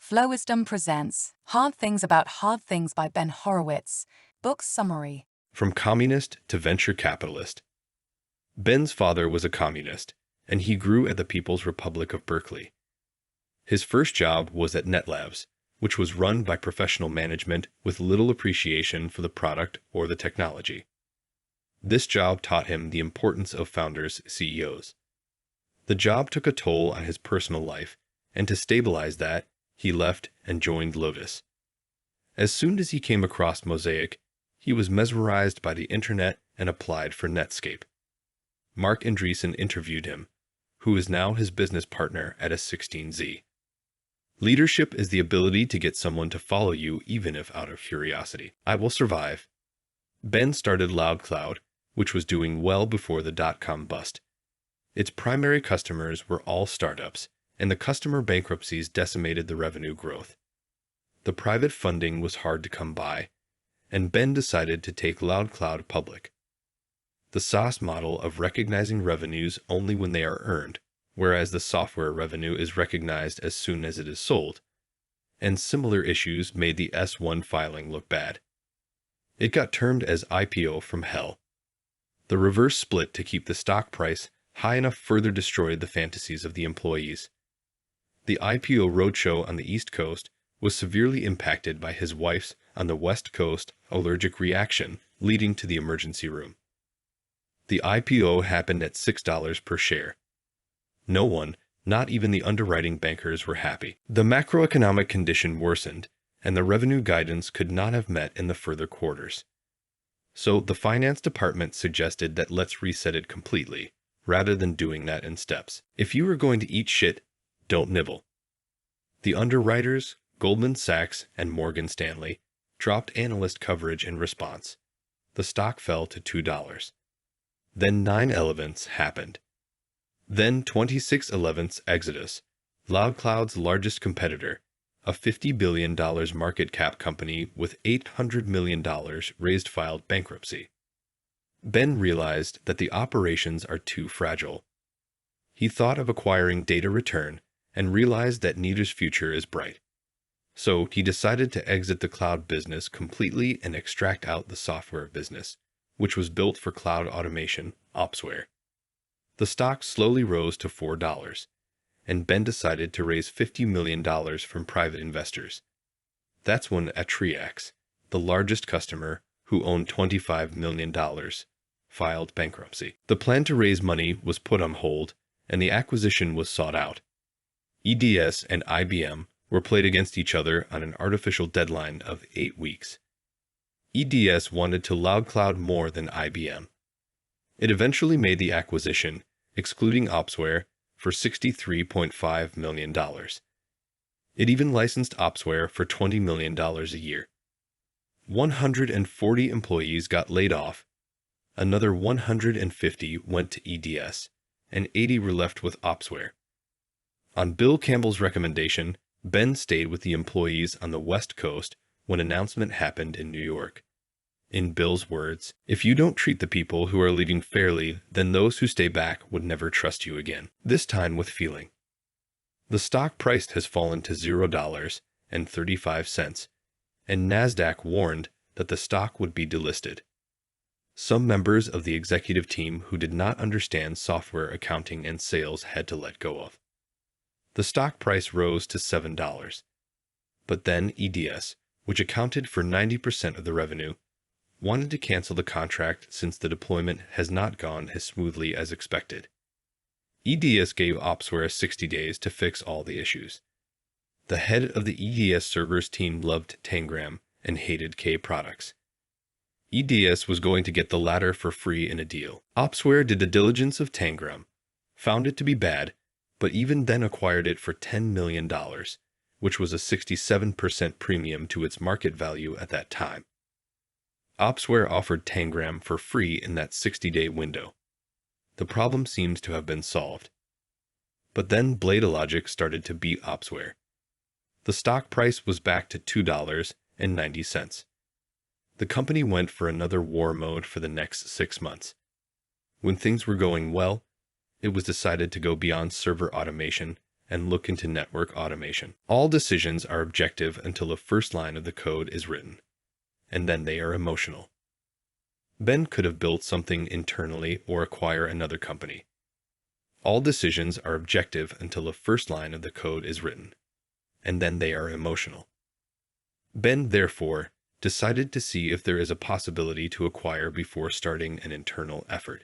Flowisdom presents Hard Things About Hard Things by Ben Horowitz. Book summary. From communist to venture capitalist. Ben's father was a communist, and he grew at the People's Republic of Berkeley. His first job was at NetLabs, which was run by professional management with little appreciation for the product or the technology. This job taught him the importance of founders, CEOs. The job took a toll on his personal life, and to stabilize that, he left and joined Lotus. As soon as he came across Mosaic, he was mesmerized by the internet and applied for Netscape. Mark Andreessen interviewed him, who is now his business partner at a16z. Leadership is the ability to get someone to follow you even if out of curiosity. I will survive. Ben started LoudCloud, which was doing well before the dot-com bust. Its primary customers were all startups, and the customer bankruptcies decimated the revenue growth. The private funding was hard to come by, and Ben decided to take LoudCloud public. The SaaS model of recognizing revenues only when they are earned, whereas the software revenue is recognized as soon as it is sold, and similar issues made the S-1 filing look bad. It got termed as IPO from hell. The reverse split to keep the stock price high enough further destroyed the fantasies of the employees. The IPO roadshow on the East Coast was severely impacted by his wife's on the West Coast allergic reaction, leading to the emergency room. The IPO happened at $6 per share. No one, not even the underwriting bankers, were happy. The macroeconomic condition worsened, and the revenue guidance could not have met in the further quarters. So the finance department suggested that let's reset it completely, rather than doing that in steps. If you are going to eat shit, don't nibble. The underwriters, Goldman Sachs and Morgan Stanley, dropped analyst coverage in response. The stock fell to $2. Then 9/11 happened. Then 26/11 Exodus, LoudCloud's largest competitor, a $50 billion market cap company with $800 million raised, filed bankruptcy. Ben realized that the operations are too fragile. He thought of acquiring Data Return and realized that neither's future is bright. So he decided to exit the cloud business completely and extract out the software business, which was built for cloud automation, Opsware. The stock slowly rose to $4, and Ben decided to raise $50 million from private investors. That's when Andreessen, the largest customer, who owned $25 million, filed bankruptcy. The plan to raise money was put on hold, and the acquisition was sought out. EDS and IBM were played against each other on an artificial deadline of 8 weeks. EDS wanted to LoudCloud more than IBM. It eventually made the acquisition, excluding Opsware, for $63.5 million. It even licensed Opsware for $20 million a year. 140 employees got laid off, another 150 went to EDS, and 80 were left with Opsware. On Bill Campbell's recommendation, Ben stayed with the employees on the West Coast when announcement happened in New York. In Bill's words, "If you don't treat the people who are leaving fairly, then those who stay back would never trust you again." This time with feeling. The stock price has fallen to $0.35, and NASDAQ warned that the stock would be delisted. Some members of the executive team who did not understand software accounting and sales had to let go of. The stock price rose to $7. But then EDS, which accounted for 90% of the revenue, wanted to cancel the contract since the deployment has not gone as smoothly as expected. EDS gave Opsware 60 days to fix all the issues. The head of the EDS servers team loved Tangram and hated K products. EDS was going to get the latter for free in a deal. Opsware did the diligence of Tangram, found it to be bad, but even then acquired it for $10 million, which was a 67% premium to its market value at that time. Opsware offered Tangram for free in that 60-day window. The problem seems to have been solved. But then BladeLogic started to beat Opsware. The stock price was back to $2.90. The company went for another war mode for the next 6 months. When things were going well, it was decided to go beyond server automation and look into network automation. All decisions are objective until the first line of the code is written, and then they are emotional. Ben could have built something internally or acquire another company. All decisions are objective until the first line of the code is written, and then they are emotional. Ben, therefore, decided to see if there is a possibility to acquire before starting an internal effort.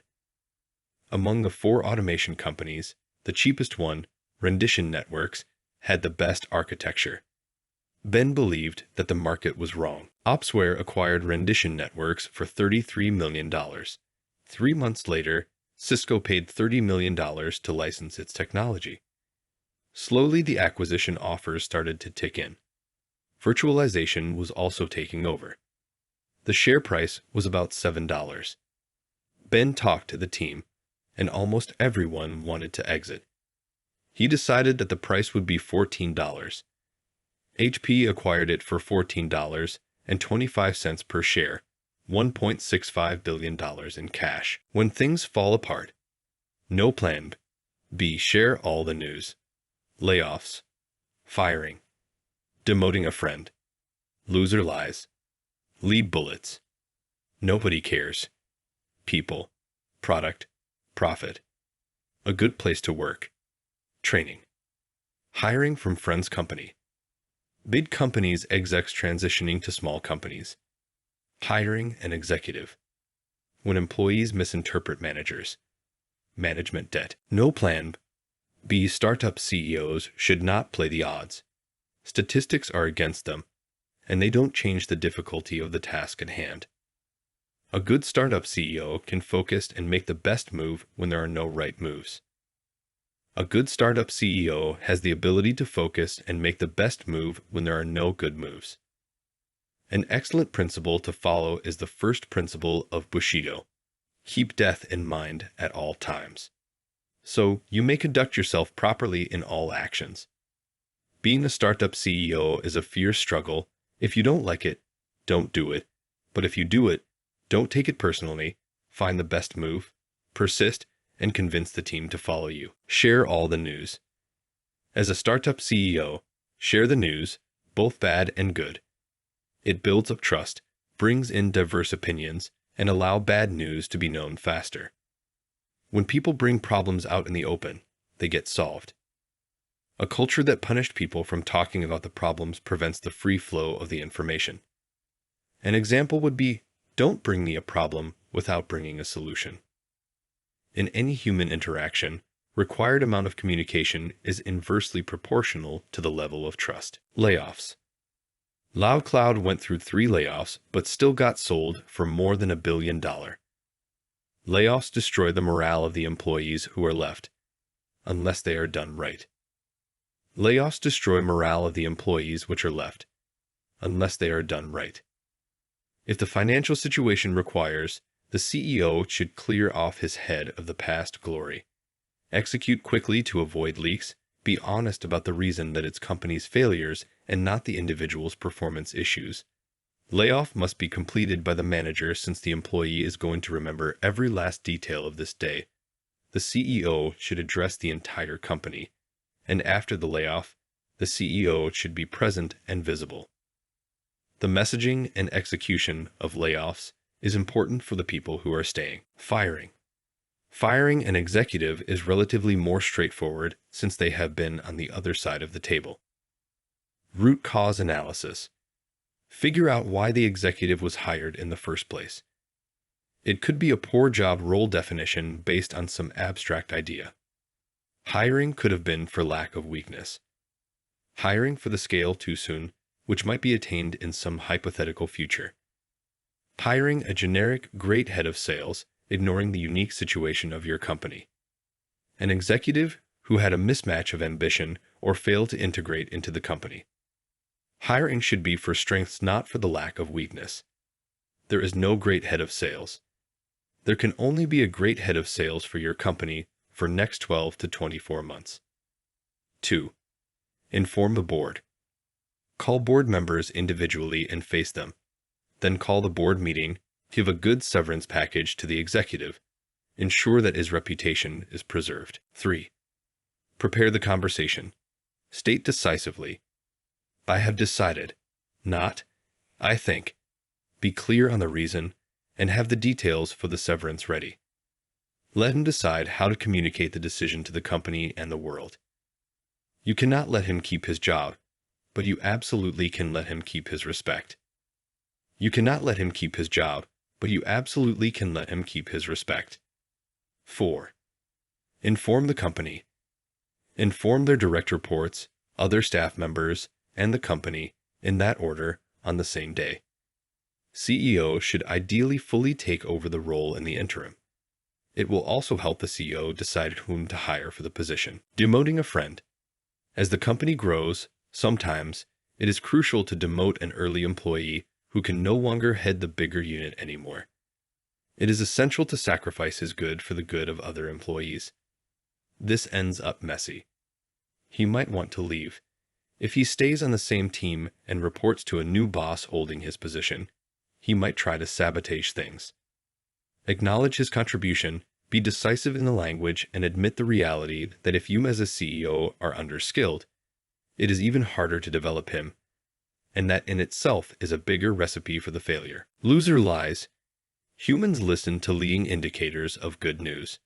Among the 4 automation companies, the cheapest one, Rendition Networks, had the best architecture. Ben believed that the market was wrong. Opsware acquired Rendition Networks for $33 million. 3 months later, Cisco paid $30 million to license its technology. Slowly, the acquisition offers started to tick in. Virtualization was also taking over. The share price was about $7. Ben talked to the team, and almost everyone wanted to exit. He decided that the price would be $14. HP acquired it for $14.25 per share, $1.65 billion in cash. When things fall apart, no plan B. Share all the news. Layoffs, firing, demoting a friend, loser lies, lead bullets. Nobody cares. People, product, profit. A good place to work. Training. Hiring from friends' company. Big companies execs transitioning to small companies. Hiring an executive. When employees misinterpret managers. Management debt. No plan B. Startup CEOs should not play the odds. Statistics are against them, and they don't change the difficulty of the task at hand. A good startup CEO can focus and make the best move when there are no right moves. A good startup CEO has the ability to focus and make the best move when there are no good moves. An excellent principle to follow is the first principle of Bushido. Keep death in mind at all times. So you may conduct yourself properly in all actions. Being a startup CEO is a fierce struggle. If you don't like it, don't do it. But if you do it, don't take it personally. Find the best move, persist, and convince the team to follow you. Share all the news. As a startup CEO, share the news, both bad and good. It builds up trust, brings in diverse opinions, and allows bad news to be known faster. When people bring problems out in the open, they get solved. A culture that punished people from talking about the problems prevents the free flow of the information. An example would be, don't bring me a problem without bringing a solution. In any human interaction, required amount of communication is inversely proportional to the level of trust. Layoffs. LoudCloud went through 3 layoffs but still got sold for more than $1 billion. Layoffs destroy the morale of the employees who are left, unless they are done right. Layoffs destroy morale of the employees which are left, unless they are done right. If the financial situation requires, the CEO should clear off his head of the past glory. Execute quickly to avoid leaks. Be honest about the reason that it's company's failures and not the individual's performance issues. Layoff must be completed by the manager since the employee is going to remember every last detail of this day. The CEO should address the entire company, and after the layoff, the CEO should be present and visible. The messaging and execution of layoffs is important for the people who are staying. Firing. Firing an executive is relatively more straightforward since they have been on the other side of the table. Root cause analysis. Figure out why the executive was hired in the first place. It could be a poor job role definition based on some abstract idea. Hiring could have been for lack of weakness. Hiring for the scale too soon, which might be attained in some hypothetical future. Hiring a generic great head of sales, ignoring the unique situation of your company. An executive who had a mismatch of ambition or failed to integrate into the company. Hiring should be for strengths, not for the lack of weakness. There is no great head of sales. There can only be a great head of sales for your company for next 12 to 24 months. 2. Inform the board. Call board members individually and face them. Then call the board meeting, give a good severance package to the executive. Ensure that his reputation is preserved. 3. Prepare the conversation. State decisively, "I have decided," not "I think." Be clear on the reason and have the details for the severance ready. Let him decide how to communicate the decision to the company and the world. You cannot let him keep his job, but you absolutely can let him keep his respect. You cannot let him keep his job, but you absolutely can let him keep his respect. 4. Inform the company. Inform their direct reports, other staff members, and the company, in that order, on the same day. CEO should ideally fully take over the role in the interim. It will also help the CEO decide whom to hire for the position. Demoting a friend. As the company grows, sometimes it is crucial to demote an early employee who can no longer head the bigger unit anymore. It is essential to sacrifice his good for the good of other employees. This ends up messy. He might want to leave. If he stays on the same team and reports to a new boss holding his position, he might try to sabotage things. Acknowledge his contribution, be decisive in the language, and admit the reality that if you as a CEO are underskilled, it is even harder to develop him, and that in itself is a bigger recipe for the failure. Loser lies. Humans listen to leading indicators of good news.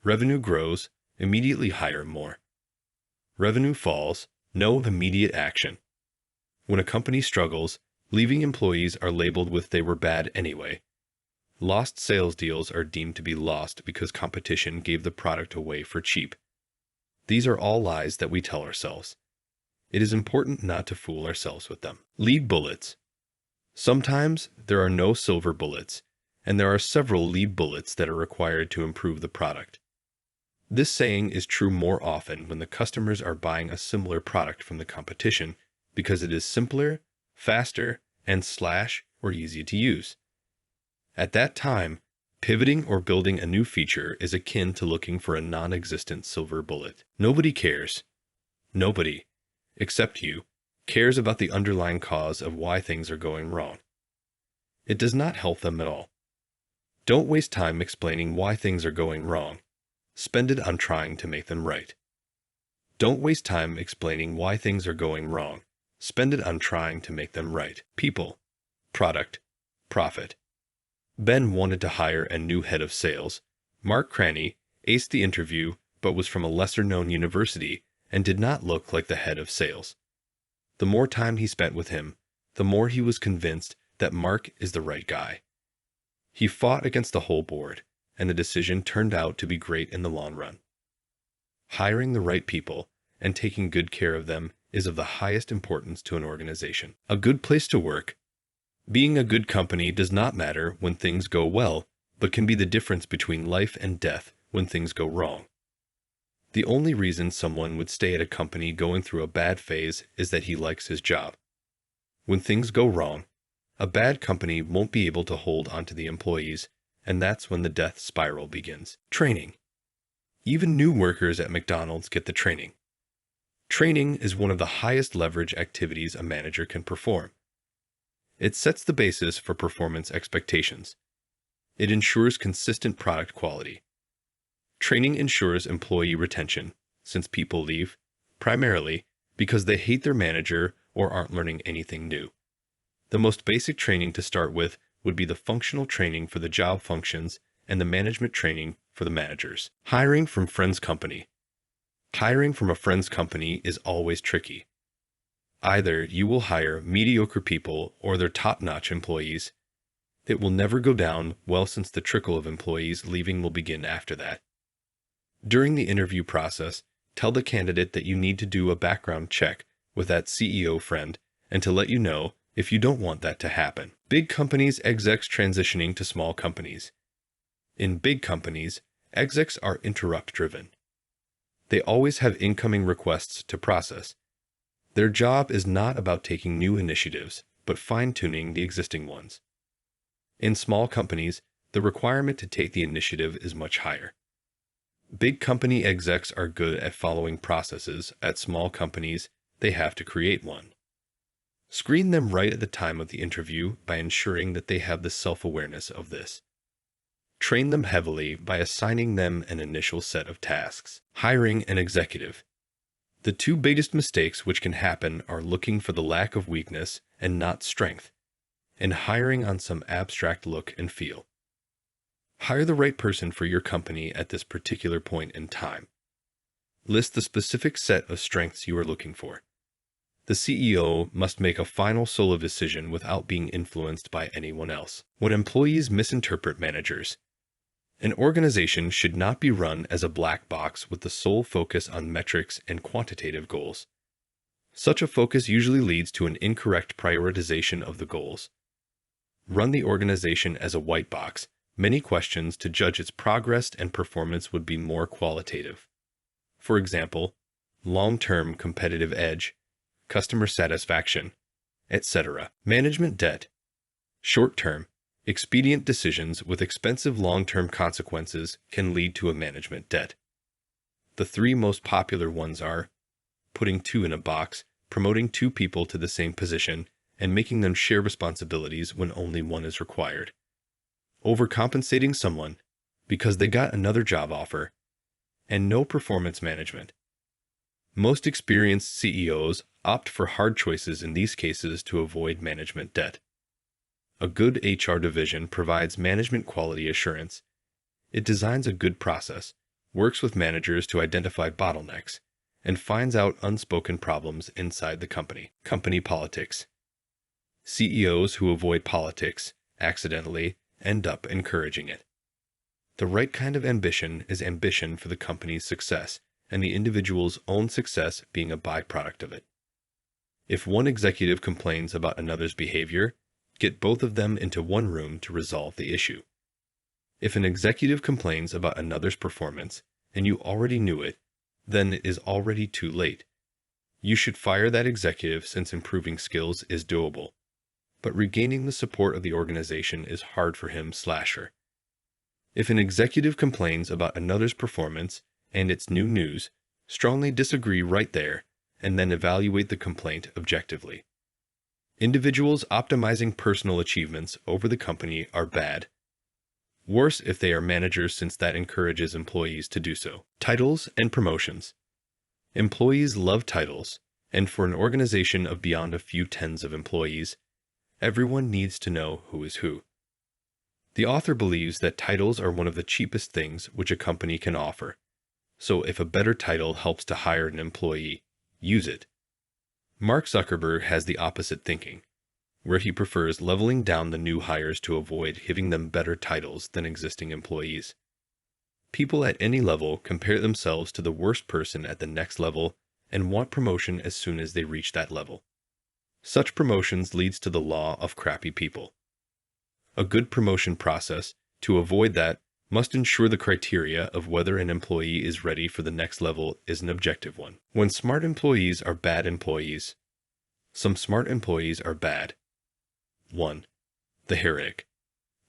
Revenue grows, immediately hire more. Revenue falls, no immediate action. When a company struggles, leaving employees are labeled with "they were bad anyway." Lost sales deals are deemed to be lost because competition gave the product away for cheap. These are all lies that we tell ourselves. It is important not to fool ourselves with them. Lead bullets. Sometimes there are no silver bullets, and there are several lead bullets that are required to improve the product. This saying is true more often when the customers are buying a similar product from the competition because it is simpler, faster, and or easy to use. At that time, pivoting or building a new feature is akin to looking for a non-existent silver bullet. Nobody cares. Nobody, except you, cares about the underlying cause of why things are going wrong. It does not help them at all. Don't waste time explaining why things are going wrong. Spend it on trying to make them right. Don't waste time explaining why things are going wrong. Spend it on trying to make them right. People, product, profit. Ben wanted to hire a new head of sales. Mark Cranny aced the interview but was from a lesser-known university and did not look like the head of sales. The more time he spent with him, the more he was convinced that Mark is the right guy. He fought against the whole board, and the decision turned out to be great in the long run. Hiring the right people and taking good care of them is of the highest importance to an organization. A good place to work. Being a good company does not matter when things go well, but can be the difference between life and death when things go wrong. The only reason someone would stay at a company going through a bad phase is that he likes his job. When things go wrong, a bad company won't be able to hold onto the employees, and that's when the death spiral begins. Training. Even new workers at McDonald's get the training. Training is one of the highest leverage activities a manager can perform. It sets the basis for performance expectations. It ensures consistent product quality. Training ensures employee retention, since people leave, primarily because they hate their manager or aren't learning anything new. The most basic training to start with would be the functional training for the job functions and the management training for the managers. Hiring from friend's company. Hiring from a friend's company is always tricky. Either you will hire mediocre people or their top-notch employees. It will never go down well since the trickle of employees leaving will begin after that. During the interview process, tell the candidate that you need to do a background check with that CEO friend and to let you know if you don't want that to happen. Big companies, execs transitioning to small companies. In big companies, execs are interrupt-driven. They always have incoming requests to process. Their job is not about taking new initiatives, but fine-tuning the existing ones. In small companies, the requirement to take the initiative is much higher. Big company execs are good at following processes. At small companies, they have to create one. Screen them right at the time of the interview by ensuring that they have the self-awareness of this. Train them heavily by assigning them an initial set of tasks. Hiring an executive. The two biggest mistakes which can happen are looking for the lack of weakness and not strength, and hiring on some abstract look and feel. Hire the right person for your company at this particular point in time. List the specific set of strengths you are looking for. The CEO must make a final solo decision without being influenced by anyone else. What employees misinterpret managers. An organization should not be run as a black box with the sole focus on metrics and quantitative goals. Such a focus usually leads to an incorrect prioritization of the goals. Run the organization as a white box. Many questions to judge its progress and performance would be more qualitative. For example, long-term competitive edge, customer satisfaction, etc. Management debt. Short-term, expedient decisions with expensive long-term consequences can lead to a management debt. The three most popular ones are putting two in a box, promoting two people to the same position, and making them share responsibilities when only one is required. Overcompensating someone because they got another job offer, and no performance management. Most experienced CEOs opt for hard choices in these cases to avoid management debt. A good HR division provides management quality assurance. It designs a good process, works with managers to identify bottlenecks, and finds out unspoken problems inside the company. Company politics. CEOs who avoid politics accidentally end up encouraging it. The right kind of ambition is ambition for the company's success, and the individual's own success being a byproduct of it. If one executive complains about another's behavior, get both of them into one room to resolve the issue. If an executive complains about another's performance, and you already knew it, then it is already too late. You should fire that executive since improving skills is doable, but regaining the support of the organization is hard for him/her. If an executive complains about another's performance and it's new news, strongly disagree right there and then evaluate the complaint objectively. Individuals optimizing personal achievements over the company are bad. Worse if they are managers, since that encourages employees to do so. Titles and promotions. Employees love titles, and for an organization of beyond a few tens of employees, everyone needs to know who is who. The author believes that titles are one of the cheapest things which a company can offer. So if a better title helps to hire an employee, use it. Mark Zuckerberg has the opposite thinking, where he prefers leveling down the new hires to avoid giving them better titles than existing employees. People at any level compare themselves to the worst person at the next level and want promotion as soon as they reach that level. Such promotions leads to the law of crappy people. A good promotion process, to avoid that, must ensure the criteria of whether an employee is ready for the next level is an objective one. When smart employees are bad employees. Some smart employees are bad. 1. The heretic.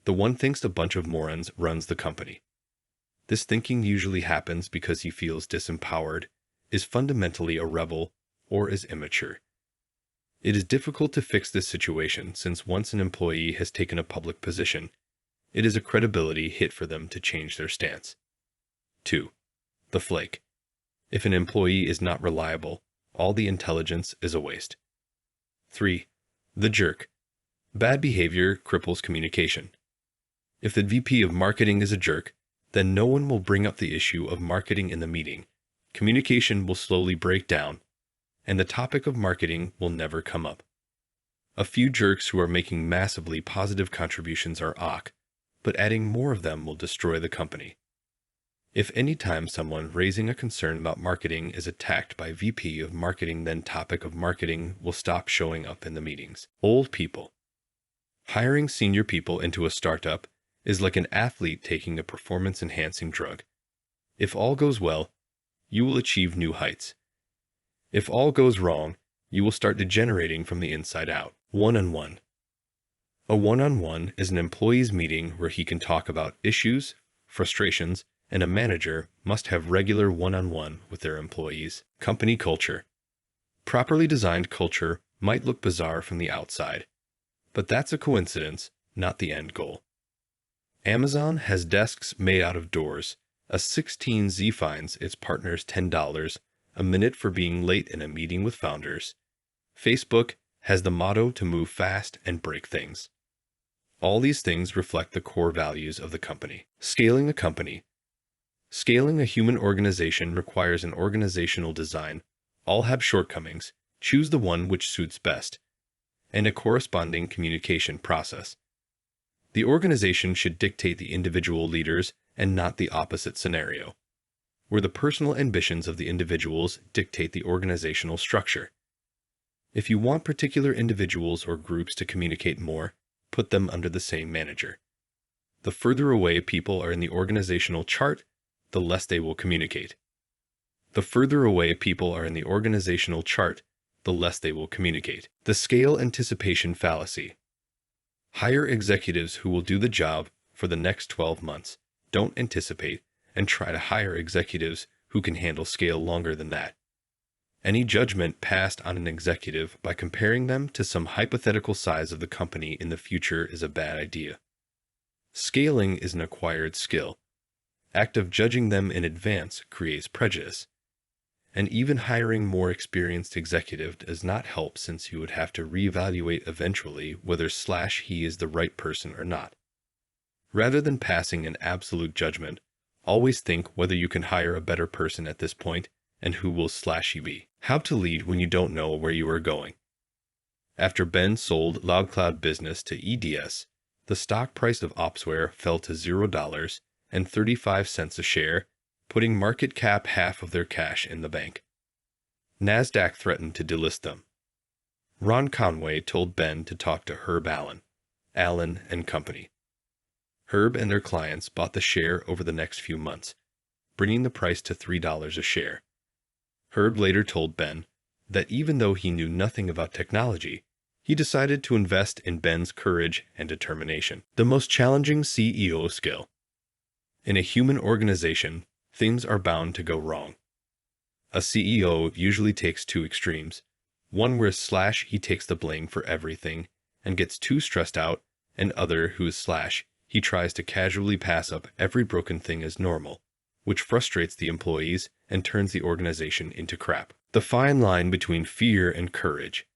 The one thinks a bunch of morons runs the company. This thinking usually happens because he feels disempowered, is fundamentally a rebel, or is immature. It is difficult to fix this situation since once an employee has taken a public position, it is a credibility hit for them to change their stance. 2. The flake. If an employee is not reliable, all the intelligence is a waste. 3. The jerk. Bad behavior cripples communication. If the VP of marketing is a jerk, then no one will bring up the issue of marketing in the meeting. Communication will slowly break down, and the topic of marketing will never come up. A few jerks who are making massively positive contributions are awk, but adding more of them will destroy the company. If any time someone raising a concern about marketing is attacked by VP of marketing, then topic of marketing will stop showing up in the meetings. Old people. Hiring senior people into a startup is like an athlete taking a performance-enhancing drug. If all goes well, you will achieve new heights. If all goes wrong, you will start degenerating from the inside out. One-on-one. A one-on-one is an employee's meeting where he can talk about issues, frustrations, and a manager must have regular one-on-one with their employees. Company culture. Properly designed culture might look bizarre from the outside, but that's a coincidence, not the end goal. Amazon has desks made out of doors. A 16Z fines its partners $10 a minute for being late in a meeting with founders. Facebook has the motto to move fast and break things. All these things reflect the core values of the company. Scaling a company. Scaling a human organization requires an organizational design. All have shortcomings. Choose the one which suits best, and a corresponding communication process. The organization should dictate the individual leaders and not the opposite scenario, where the personal ambitions of the individuals dictate the organizational structure. If you want particular individuals or groups to communicate more, put them under the same manager. The further away people are in the organizational chart, the less they will communicate. The further away people are in the organizational chart, the less they will communicate. The scale anticipation fallacy. Hire executives who will do the job for the next 12 months. Don't anticipate and try to hire executives who can handle scale longer than that. Any judgment passed on an executive by comparing them to some hypothetical size of the company in the future is a bad idea. Scaling is an acquired skill. Act of judging them in advance creates prejudice. And even hiring more experienced executive does not help, since you would have to reevaluate eventually whether he is the right person or not. Rather than passing an absolute judgment, always think whether you can hire a better person at this point and who will he be. How to lead when you don't know where you are going. After Ben sold LoudCloud business to EDS, the stock price of Opsware fell to $0.35 a share, putting market cap half of their cash in the bank. NASDAQ threatened to delist them. Ron Conway told Ben to talk to Herb Allen and Company. Herb and their clients bought the share over the next few months, bringing the price to $3 a share. Herb later told Ben that even though he knew nothing about technology, he decided to invest in Ben's courage and determination. The most challenging CEO skill. In a human organization, things are bound to go wrong. A CEO usually takes two extremes, one where he takes the blame for everything and gets too stressed out, and other who is he tries to casually pass up every broken thing as normal, which frustrates the employees and turns the organization into crap. The fine line between fear and courage.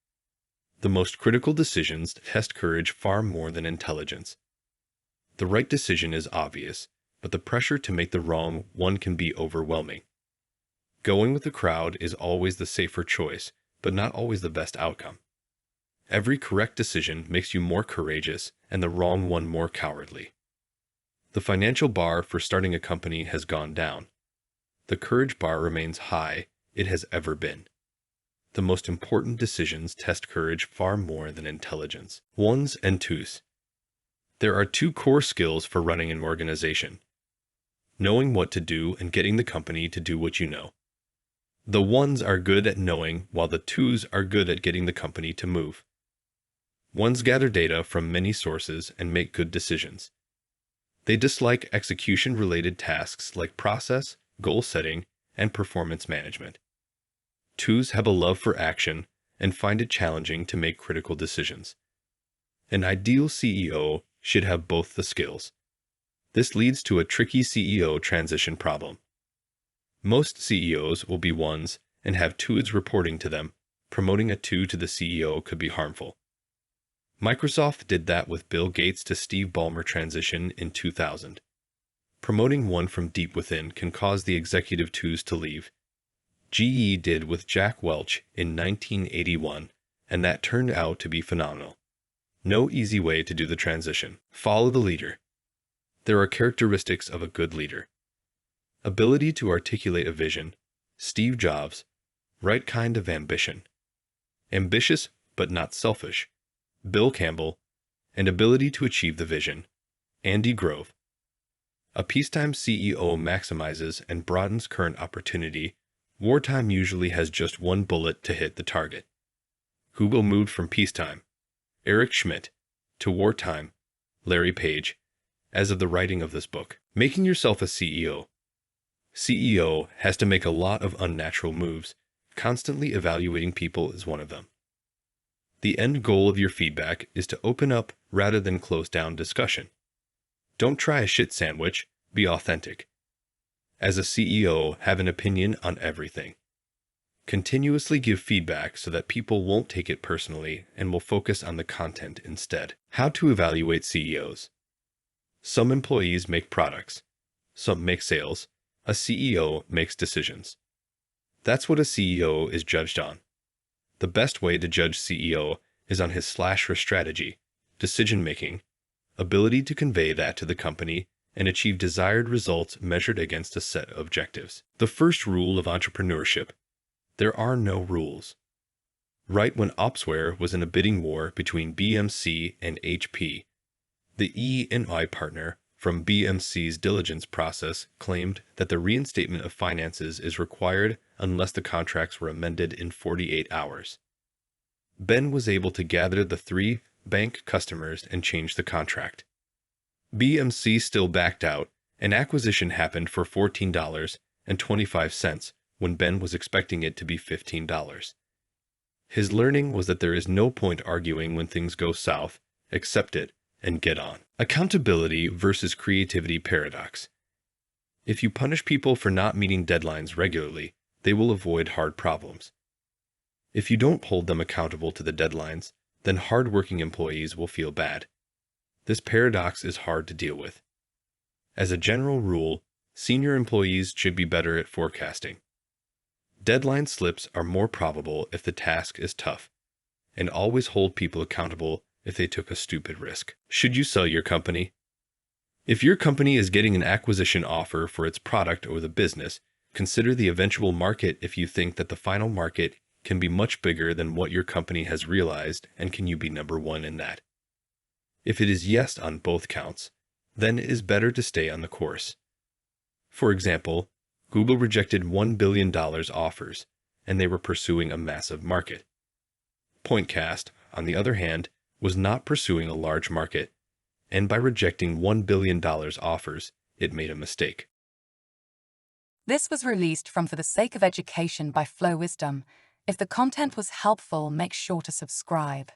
The most critical decisions test courage far more than intelligence. The right decision is obvious, but the pressure to make the wrong one can be overwhelming. Going with the crowd is always the safer choice, but not always the best outcome. Every correct decision makes you more courageous and the wrong one more cowardly. The financial bar for starting a company has gone down. The courage bar remains high it has ever been. The most important decisions test courage far more than intelligence. Ones and twos. There are two core skills for running an organization: knowing what to do and getting the company to do what you know. The ones are good at knowing, while the twos are good at getting the company to move. Ones gather data from many sources and make good decisions. They dislike execution-related tasks like process, goal setting, and performance management. Twos have a love for action and find it challenging to make critical decisions. An ideal CEO should have both the skills. This leads to a tricky CEO transition problem. Most CEOs will be ones and have twos reporting to them. Promoting a two to the CEO could be harmful. Microsoft did that with Bill Gates to Steve Ballmer transition in 2000. Promoting one from deep within can cause the executive twos to leave. GE did with Jack Welch in 1981, and that turned out to be phenomenal. No easy way to do the transition. Follow the leader. There are characteristics of a good leader. Ability to articulate a vision. Steve Jobs. Right kind of ambition. Ambitious but not selfish. Bill Campbell. And ability to achieve the vision. Andy Grove. A peacetime CEO maximizes and broadens current opportunity. Wartime usually has just one bullet to hit the target. Google moved from peacetime, Eric Schmidt, to wartime, Larry Page, as of the writing of this book. Making yourself a CEO. CEO has to make a lot of unnatural moves. Constantly evaluating people is one of them. The end goal of your feedback is to open up rather than close down discussion. Don't try a shit sandwich, be authentic. As a CEO, have an opinion on everything. Continuously give feedback so that people won't take it personally and will focus on the content instead. How to evaluate CEOs. Some employees make products. Some make sales. A CEO makes decisions. That's what a CEO is judged on. The best way to judge CEO is on his/her strategy, decision-making, ability to convey that to the company, and achieve desired results measured against a set of objectives. The first rule of entrepreneurship: there are no rules. Right when Opsware was in a bidding war between BMC and HP, the E&I partner from BMC's diligence process claimed that the reinstatement of finances is required unless the contracts were amended in 48 hours. Ben was able to gather the 3 bank customers and change the contract. BMC still backed out. An acquisition happened for $14.25 when Ben was expecting it to be $15. His learning was that there is no point arguing when things go south. Accept it and get on. Accountability versus creativity paradox. If you punish people for not meeting deadlines regularly, they will avoid hard problems. If you don't hold them accountable to the deadlines, then hard-working employees will feel bad. This paradox is hard to deal with. As a general rule, senior employees should be better at forecasting. Deadline slips are more probable if the task is tough, and always hold people accountable if they took a stupid risk. Should you sell your company? If your company is getting an acquisition offer for its product or the business, consider the eventual market if you think that the final market can be much bigger than what your company has realized, and can you be number one in that? If it is yes on both counts, then it is better to stay on the course. For example, Google rejected $1 billion offers, and they were pursuing a massive market. Pointcast, on the other hand, was not pursuing a large market, and by rejecting $1 billion offers, it made a mistake. This was released from For the Sake of Education by Flow Wisdom. If the content was helpful, make sure to subscribe.